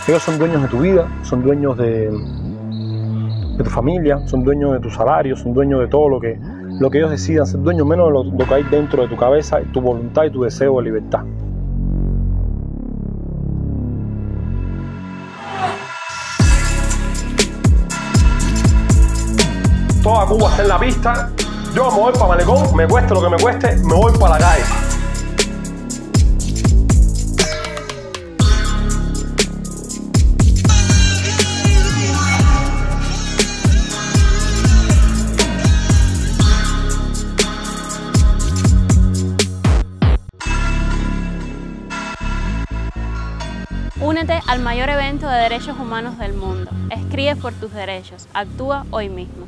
Ellos son dueños de tu vida, son dueños de tu familia, son dueños de tu salario, son dueños de todo lo que ellos decidan, ser dueños menos de lo que hay dentro de tu cabeza, tu voluntad y tu deseo de libertad. Toda Cuba está en la pista, yo me voy para Malecón, me cueste lo que me cueste, me voy para la calle. Únete al mayor evento de derechos humanos del mundo. Escribe por tus derechos. Actúa hoy mismo.